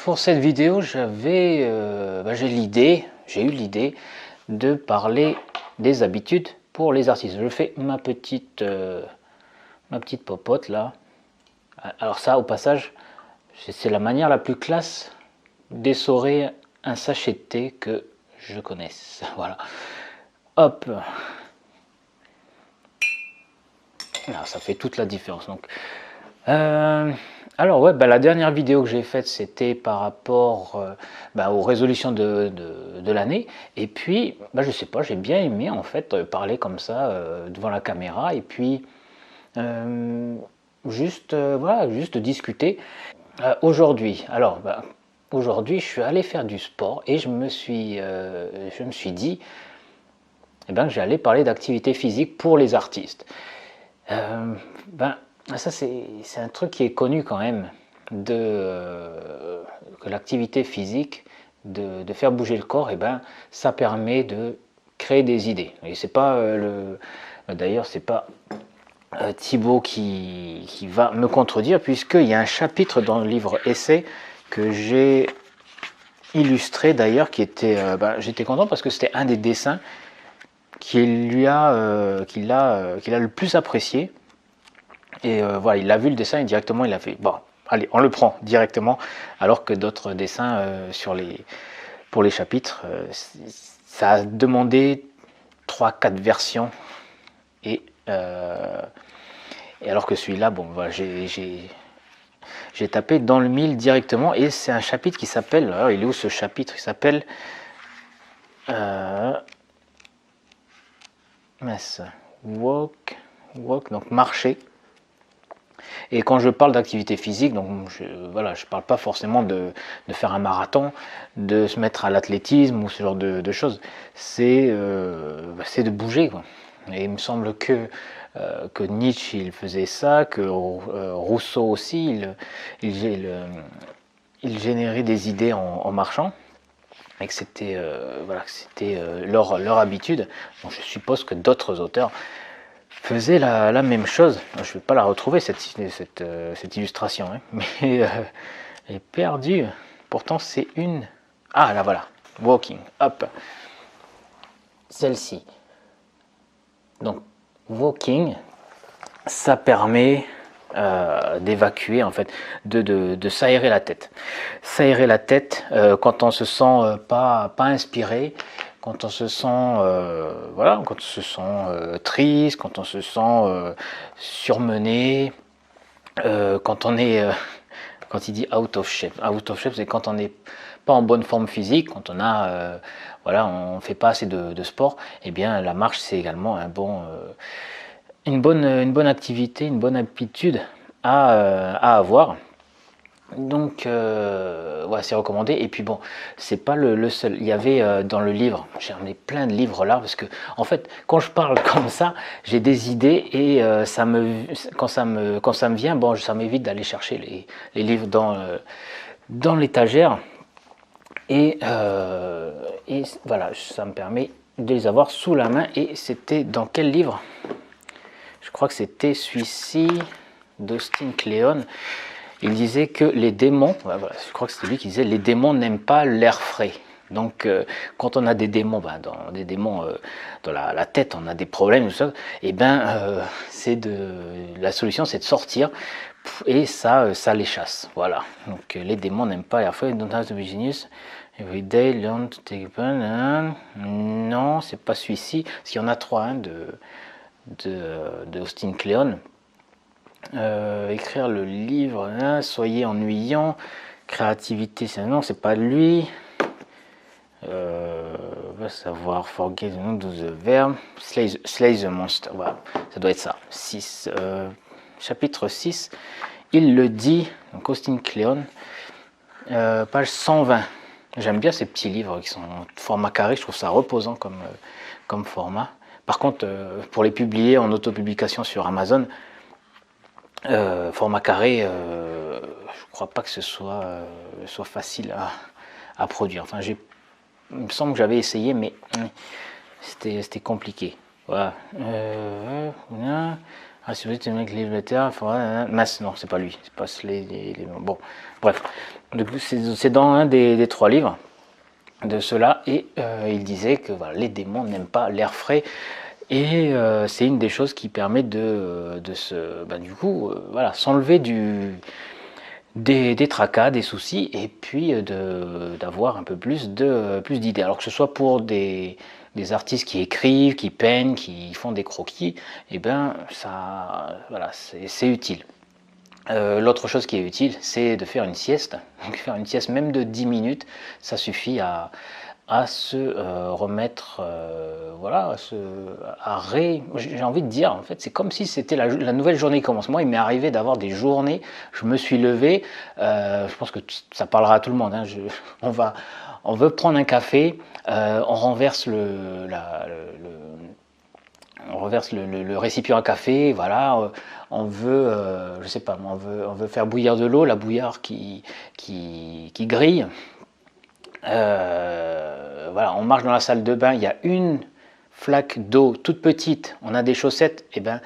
Pour cette vidéo, j'ai eu l'idée de parler des habitudes pour les artistes. Je fais ma petite popote là. Alors ça, au passage, c'est la manière la plus classe d'essorer un sachet de thé que je connaisse. Voilà. Hop. Alors, ça fait toute la différence. Donc, alors ouais, la dernière vidéo que j'ai faite, c'était par rapport aux résolutions de l'année. Et puis, je sais pas, j'ai bien aimé en fait parler comme ça devant la caméra et puis voilà, juste discuter. Aujourd'hui, aujourd'hui, je suis allé faire du sport et je me suis dit que j'allais parler d'activité physique pour les artistes. Ça c'est un truc qui est connu quand même, que l'activité physique, de faire bouger le corps, ça permet de créer des idées. Et c'est pas d'ailleurs c'est pas Thibaut qui va me contredire, puisqu'il y a un chapitre dans le livre Essai que j'ai illustré d'ailleurs, qui était j'étais content parce que c'était un des dessins qu'il a le plus apprécié. Et voilà, il a vu le dessin et directement il a fait bon, allez, on le prend directement, alors que d'autres dessins pour les chapitres, ça a demandé 3-4 versions. Et alors que celui-là, bon, voilà, j'ai tapé dans le mille directement. Et c'est un chapitre qui s'appelle, alors il est où ce chapitre? Il s'appelle walk, donc marcher. Et quand je parle d'activité physique, donc je parle pas forcément de faire un marathon, de se mettre à l'athlétisme ou ce genre de choses. C'est de bouger, quoi. Et il me semble que Nietzsche il faisait ça, que Rousseau aussi, il générait des idées en marchant, et que c'était leur habitude. Donc je suppose que d'autres auteurs faisait la même chose. Je ne vais pas la retrouver cette illustration, hein, mais elle est perdue. Pourtant c'est une... Ah là voilà, walking, hop. Celle-ci. Donc walking, ça permet d'évacuer en fait, de s'aérer la tête. S'aérer la tête quand on se sent pas inspiré, quand on se sent quand on se sent triste, quand on se sent surmené, quand on est quand il dit out of shape, c'est quand on n'est pas en bonne forme physique, quand on a on fait pas assez de sport. Et bien la marche, c'est également une bonne activité, une bonne habitude à avoir. Donc c'est recommandé. Et puis bon, c'est pas le seul. Il y avait dans le livre, j'en ai plein de livres là, parce que en fait quand je parle comme ça, j'ai des idées et quand ça me vient, bon, ça m'évite d'aller chercher les livres dans l'étagère, et voilà, ça me permet de les avoir sous la main. Et c'était dans quel livre? Je crois que c'était celui-ci d'Austin Kleon. Il disait que les démons, je crois que c'était lui qui disait, les démons n'aiment pas l'air frais. Donc quand on a des démons, dans la tête, on a des problèmes, tout ça, et la solution c'est de sortir, et ça les chasse. Voilà. Donc les démons n'aiment pas l'air frais. Don't have to be genius. Every day learn to take fun. Non, c'est pas celui-ci. Parce qu'il y en a 3 de Austin Kleon. Écrire le livre, soyez ennuyant, créativité, non, c'est pas lui. Va savoir, forget the nom de the verb, slay the monster, voilà, ça doit être ça. Chapitre 6, il le dit, donc Austin Kleon, page 120. J'aime bien ces petits livres qui sont en format carré, je trouve ça reposant comme format. Par contre, pour les publier en autopublication sur Amazon, format carré, je crois pas que ce soit facile à produire. Enfin, il me semble que j'avais essayé, mais c'était compliqué. Voilà. Ah, si vous êtes un mec livre le terre, il faudra. Masse, non, c'est pas lui. C'est pas bon, bref. C'est dans un des 3 livres de cela. Et il disait que voilà, les démons n'aiment pas l'air frais. Et c'est une des choses qui permet de se. Ben, du coup, voilà, s'enlever des tracas, des soucis, et puis d'avoir un peu plus d'idées. Alors que ce soit pour des artistes qui écrivent, qui peignent, qui font des croquis, et ben ça, voilà, c'est utile. L'autre chose qui est utile, c'est de faire une sieste. Donc faire une sieste même de 10 minutes, ça suffit à se remettre, voilà, j'ai envie de dire, en fait, c'est comme si c'était la nouvelle journée qui commence. Moi, il m'est arrivé d'avoir des journées, je me suis levé, je pense que ça parlera à tout le monde, hein, on veut prendre un café, on renverse on reverse le récipient à café, voilà, on veut, je sais pas, on veut faire bouillir de l'eau, la bouillarde qui grille. Voilà, on marche dans la salle de bain, il y a une flaque d'eau toute petite, on a des chaussettes, et ben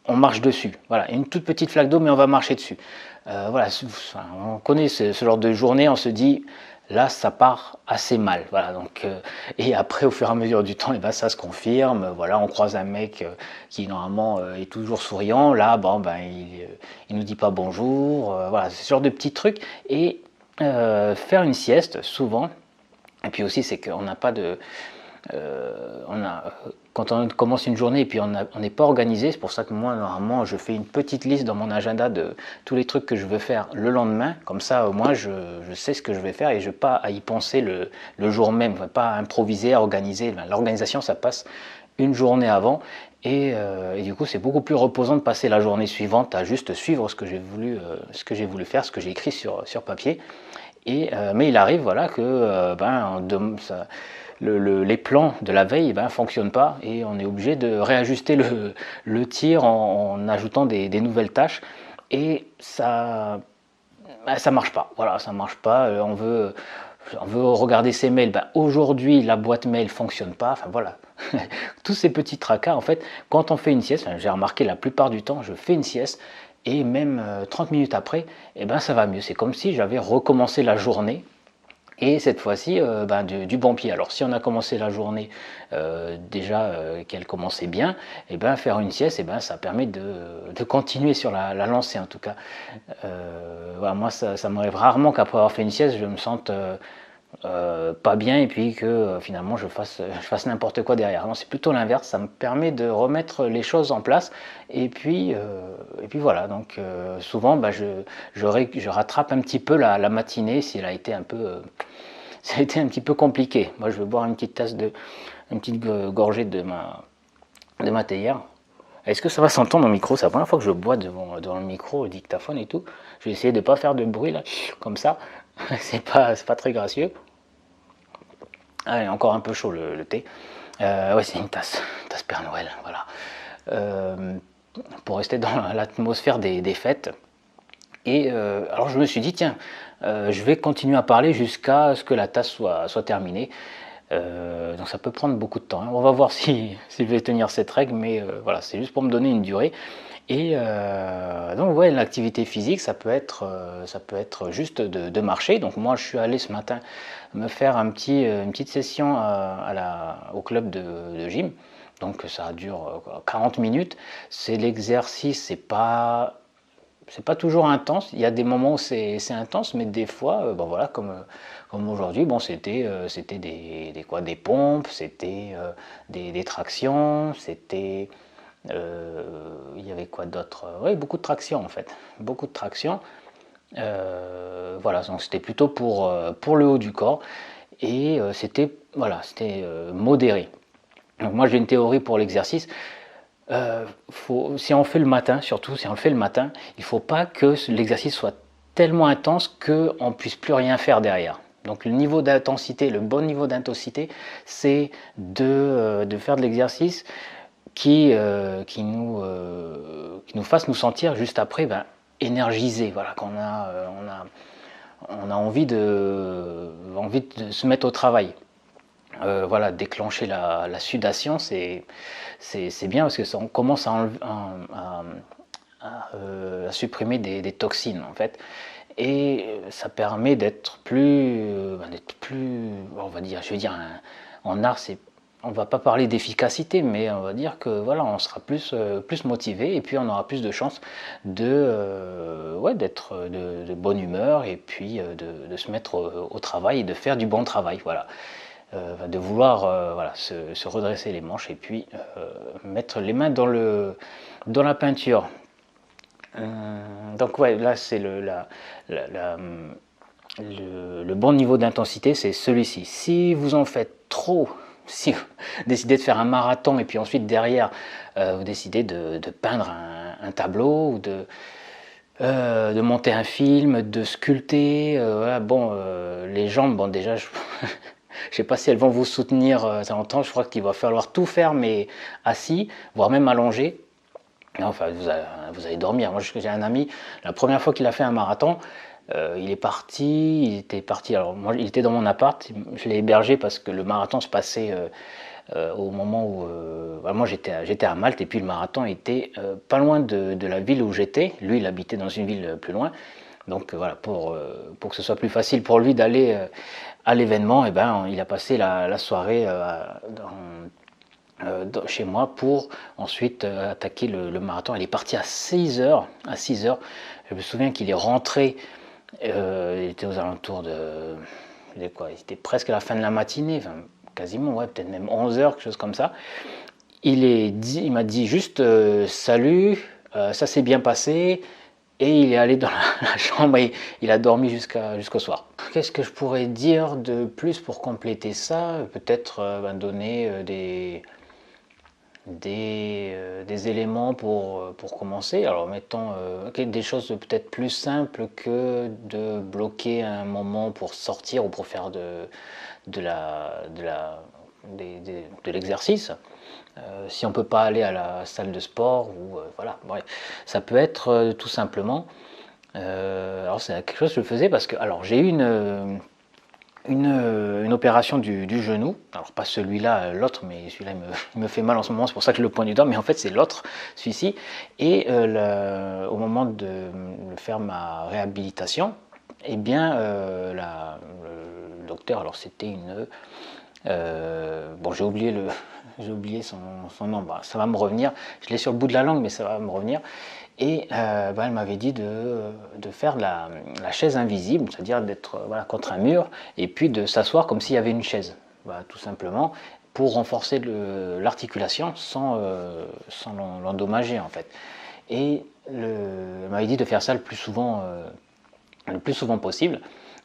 on marche dessus. Voilà, une toute petite flaque d'eau, mais on va marcher dessus. Voilà, on connaît ce genre de journée, on se dit là ça part assez mal. Voilà, donc et après au fur et à mesure du temps, et ben ça se confirme. Voilà, on croise un mec qui normalement est toujours souriant, là bon ben il nous dit pas bonjour. Voilà, ce genre de petits trucs et faire une sieste souvent. Et puis aussi c'est qu'on n'a pas de quand on commence une journée et puis on n'est pas organisé, c'est pour ça que moi normalement je fais une petite liste dans mon agenda de tous les trucs que je veux faire le lendemain, comme ça au moins je sais ce que je vais faire et je n'ai pas à y penser le jour même, pas à improviser, à organiser. L'organisation ça passe une journée avant et du coup c'est beaucoup plus reposant de passer la journée suivante à juste suivre ce que j'ai voulu faire, ce que j'ai écrit sur papier. Mais il arrive voilà, que les plans de la veille ne fonctionnent pas et on est obligé de réajuster le tir en ajoutant des nouvelles tâches et ça marche pas. Voilà, ça marche pas. On veut regarder ses mails. Aujourd'hui, la boîte mail fonctionne pas. Enfin voilà, tous ces petits tracas. En fait, quand on fait une sieste, j'ai remarqué la plupart du temps, je fais une sieste et même 30 minutes après, ça va mieux. C'est comme si j'avais recommencé la journée et cette fois-ci du bon pied. Alors si on a commencé la journée déjà qu'elle commençait bien, faire une sieste, ça permet de continuer sur la lancée en tout cas. Voilà, moi ça m'arrive rarement qu'après avoir fait une sieste, je me sente pas bien et puis que finalement je fasse n'importe quoi derrière. Non, c'est plutôt l'inverse, ça me permet de remettre les choses en place et puis voilà, donc souvent je rattrape un petit peu la matinée si elle a été un peu ça a été un petit peu compliqué. Moi je vais boire une petite gorgée de ma théière. Est-ce que ça va s'entendre au micro? C'est la première fois que je bois devant le micro, le dictaphone et tout. Je vais essayer de ne pas faire de bruit là, comme ça. c'est pas très gracieux. Ah, il est encore un peu chaud le thé. Ouais, c'est une tasse Père Noël, voilà. Pour rester dans l'atmosphère des fêtes. Et alors je me suis dit, tiens, je vais continuer à parler jusqu'à ce que la tasse soit terminée. Donc ça peut prendre beaucoup de temps. On va voir si je vais tenir cette règle, mais voilà, c'est juste pour me donner une durée. Et donc ouais, l'activité physique, ça peut être juste de marcher. Donc moi, je suis allé ce matin me faire une petite session au club de gym. Donc ça dure 40 minutes. C'est l'exercice, c'est pas toujours intense. Il y a des moments où c'est intense, mais des fois, voilà, comme aujourd'hui, bon, c'était des pompes, c'était des tractions, c'était il y avait quoi d'autre? Oui, beaucoup de traction en fait, beaucoup de traction. Voilà, donc c'était plutôt pour le haut du corps et c'était modéré. Donc moi j'ai une théorie pour l'exercice. Si on fait le matin, surtout si on le fait le matin, il ne faut pas que l'exercice soit tellement intense qu'on ne puisse plus rien faire derrière. Donc le niveau d'intensité, le bon niveau d'intensité, c'est de faire de l'exercice qui nous fasse nous sentir juste après énergisés, voilà, qu'on a envie de se mettre au travail. voilà, déclencher la sudation, c'est bien parce que ça, on commence à supprimer des toxines en fait. Et ça permet d'être plus, on va dire, je veux dire, en art, on va pas parler d'efficacité, mais on va dire que voilà, on sera plus motivé et puis on aura plus de chances ouais, d'être de bonne humeur et puis de se mettre au travail et de faire du bon travail, voilà. De vouloir voilà, se redresser les manches et puis mettre les mains dans la peinture. Donc ouais, là c'est le bon niveau d'intensité, c'est celui-ci. Si vous en faites trop, si vous décidez de faire un marathon et puis ensuite derrière vous décidez de peindre un tableau ou de monter un film, de sculpter, voilà, bon, les jambes, bon déjà je ne sais pas si elles vont vous soutenir ça longtemps, je crois qu'il va falloir tout faire mais assis, voire même allongé. Enfin, vous allez dormir. Moi, j'ai un ami, la première fois qu'il a fait un marathon, il était parti, alors moi, il était dans mon appart, je l'ai hébergé parce que le marathon se passait au moment où, moi j'étais à Malte et puis le marathon était pas loin de la ville où j'étais. Lui, il habitait dans une ville plus loin. Donc voilà, pour que ce soit plus facile pour lui d'aller à l'événement, eh ben, il a passé la soirée chez moi pour ensuite attaquer le marathon. Il est parti à 6 heures. À 6 heures, je me souviens qu'il est rentré, il était aux alentours quoi, il était presque à la fin de la matinée, enfin, quasiment, ouais, peut-être même 11 heures, quelque chose comme ça. Il m'a dit juste salut, ça s'est bien passé. Et il est allé dans la chambre et il a dormi jusqu'au soir. Qu'est-ce que je pourrais dire de plus pour compléter ça? Peut-être donner des éléments pour commencer. Alors mettons des choses peut-être plus simples que de bloquer un moment pour sortir ou pour faire de l'exercice. Si on ne peut pas aller à la salle de sport, ou voilà, bref, ça peut être tout simplement. Alors c'est quelque chose que je faisais parce que alors j'ai eu une opération du genou, alors pas celui-là, l'autre, mais celui-là il me fait mal en ce moment, c'est pour ça que je le pointe du doigt, mais en fait c'est l'autre, celui-ci, et au moment de faire ma réhabilitation, eh bien le docteur, alors c'était bon j'ai oublié son nom, bah, ça va me revenir, je l'ai sur le bout de la langue mais ça va me revenir. Et elle m'avait dit de faire la chaise invisible, c'est-à-dire d'être voilà, contre un mur et puis de s'asseoir comme s'il y avait une chaise, voilà, tout simplement, pour renforcer l'articulation sans l'endommager en fait. Et elle m'avait dit de faire ça le plus souvent possible.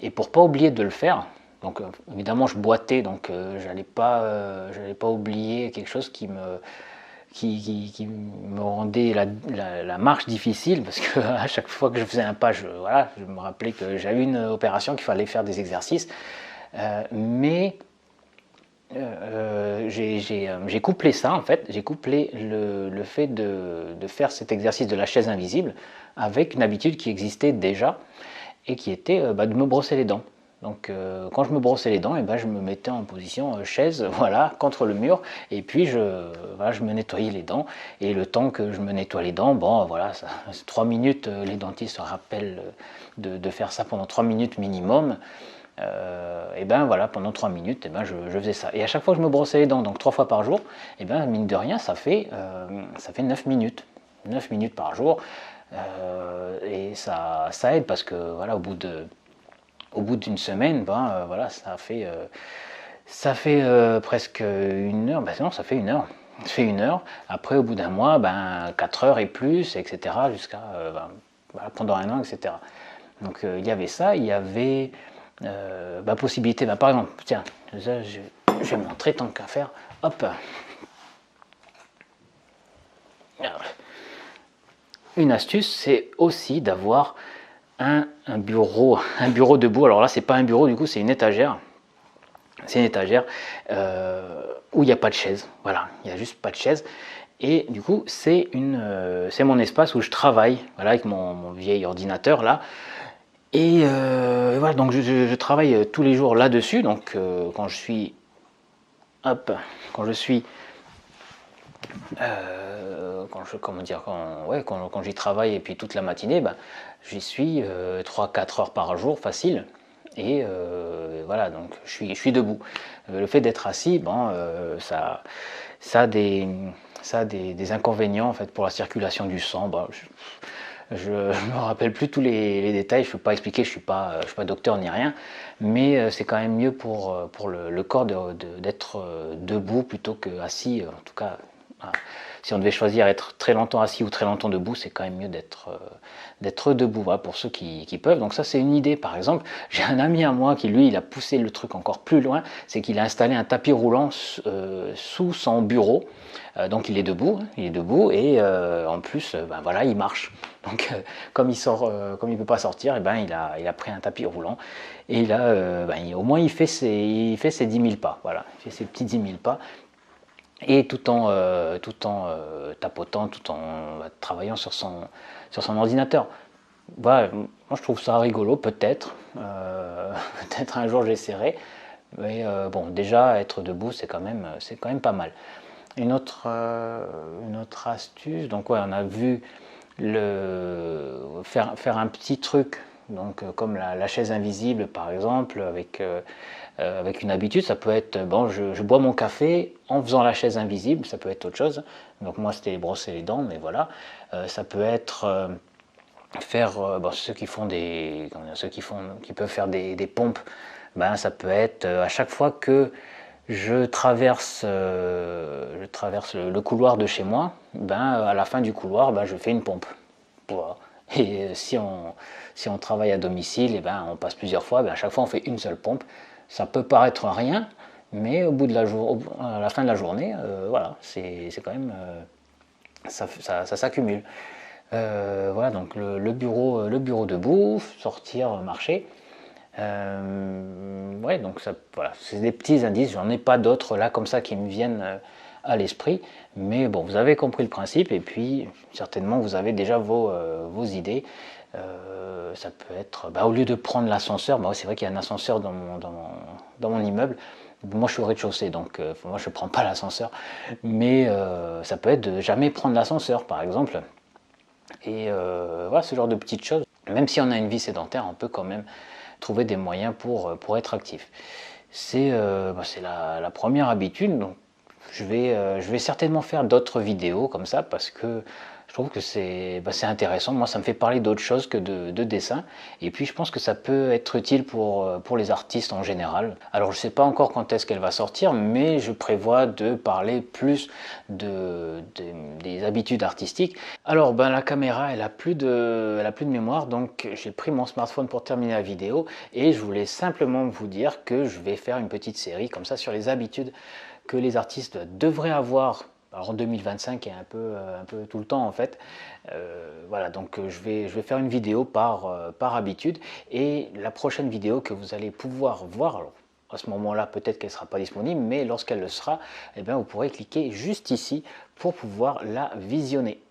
Et pour pas oublier de le faire, donc évidemment je boitais, donc j'allais pas oublier quelque chose qui me rendait la marche difficile, parce que à chaque fois que je faisais un pas, voilà, je me rappelais que j'avais une opération, qu'il fallait faire des exercices. Mais j'ai couplé ça en fait, j'ai couplé le fait de faire cet exercice de la chaise invisible avec une habitude qui existait déjà et qui était de me brosser les dents. Donc quand je me brossais les dents, et je me mettais en position chaise, voilà, contre le mur, et puis je me nettoyais les dents. Et le temps que je me nettoie les dents, bon voilà, 3 minutes, les dentistes se rappellent de faire ça pendant 3 minutes minimum. Et voilà, pendant 3 minutes, je faisais ça. Et à chaque fois que je me brossais les dents, donc 3 fois par jour, mine de rien, ça fait 9 minutes. 9 minutes par jour. Et ça aide parce que voilà, au bout d'une semaine, voilà, ça fait presque 1 heure. Non, ça fait 1 heure. Ça fait 1 heure. Après, au bout d'un mois, 4 heures et plus, etc. Jusqu'à voilà, pendant 1 an, etc. Donc il y avait ça, il y avait possibilité. Par exemple, tiens, je vais montrer tant qu'à faire. Hop. Une astuce, c'est aussi d'avoir un bureau debout. Alors là, c'est pas un bureau, du coup, c'est une étagère. C'est une étagère où il n'y a pas de chaise. Voilà, il n'y a juste pas de chaise. Et du coup, c'est mon espace où je travaille, voilà, avec mon vieil ordinateur là. Et voilà, donc je travaille tous les jours là-dessus. Donc quand je suis hop, quand je suis comment dire, quand j'y travaille et puis toute la matinée, ben, j'y suis 3-4 heures par jour facile. Et voilà, donc je suis debout. Le fait d'être assis, bon, ça a des inconvénients en fait pour la circulation du sang. Bon, je ne me rappelle plus tous les détails, je ne peux pas expliquer, je ne suis pas docteur ni rien, mais c'est quand même mieux pour le corps d'être debout plutôt qu'assis. En tout cas, voilà. Si on devait choisir être très longtemps assis ou très longtemps debout, c'est quand même mieux d'être debout, voilà, pour ceux qui peuvent. Donc ça, c'est une idée. Par exemple, j'ai un ami à moi qui, lui, il a poussé le truc encore plus loin, c'est qu'il a installé un tapis roulant sous son bureau. Donc il est debout et en plus, ben voilà, il marche. Donc comme il peut pas sortir, et ben il a pris un tapis roulant et au moins il fait ses 10 000 pas. Voilà, il fait ses petits 10 000 pas. Et tout en tapotant, tout en travaillant sur son ordinateur. Voilà, moi je trouve ça rigolo, peut-être. Peut-être un jour j'essaierai. Mais bon, déjà être debout, c'est quand même pas mal. Une autre astuce, donc ouais, on a vu faire un petit truc, donc comme la chaise invisible par exemple, avec une habitude. Ça peut être, bon, je bois mon café en faisant la chaise invisible, ça peut être autre chose. Donc moi c'était brosser les dents, mais voilà. Ça peut être faire, bon, ceux qui peuvent faire des pompes, ben, ça peut être à chaque fois que je traverse le couloir de chez moi, ben, à la fin du couloir, ben, je fais une pompe. Voilà. Et si on travaille à domicile, et ben, on passe plusieurs fois, ben, à chaque fois on fait une seule pompe. Ça peut paraître rien, mais au bout de à la fin de la journée, voilà, c'est quand même, ça s'accumule. Voilà, donc le bureau debout, sortir, marcher. Ouais, donc ça, voilà, c'est des petits indices. J'en ai pas d'autres là comme ça qui me viennent à l'esprit, mais bon, vous avez compris le principe et puis certainement vous avez déjà vos idées. Ça peut être, bah, au lieu de prendre l'ascenseur, bah, c'est vrai qu'il y a un ascenseur dans mon immeuble. Moi je suis au rez-de-chaussée, donc moi je ne prends pas l'ascenseur, mais ça peut être de jamais prendre l'ascenseur par exemple. Et voilà, ce genre de petites choses. Même si on a une vie sédentaire, on peut quand même trouver des moyens pour être actif. C'est la première habitude. Donc je vais certainement faire d'autres vidéos comme ça parce que je trouve que c'est intéressant. Moi, ça me fait parler d'autre chose que de dessin. Et puis, je pense que ça peut être utile pour les artistes en général. Alors, je ne sais pas encore quand est-ce qu'elle va sortir, mais je prévois de parler plus des habitudes artistiques. Alors, ben, la caméra, elle a plus de mémoire, donc j'ai pris mon smartphone pour terminer la vidéo. Et je voulais simplement vous dire que je vais faire une petite série comme ça sur les habitudes que les artistes devraient avoir. Alors en 2025 et un peu tout le temps en fait. Voilà, donc je vais faire une vidéo par habitude. Et la prochaine vidéo que vous allez pouvoir voir, alors à ce moment-là peut-être qu'elle ne sera pas disponible, mais lorsqu'elle le sera, eh bien, vous pourrez cliquer juste ici pour pouvoir la visionner.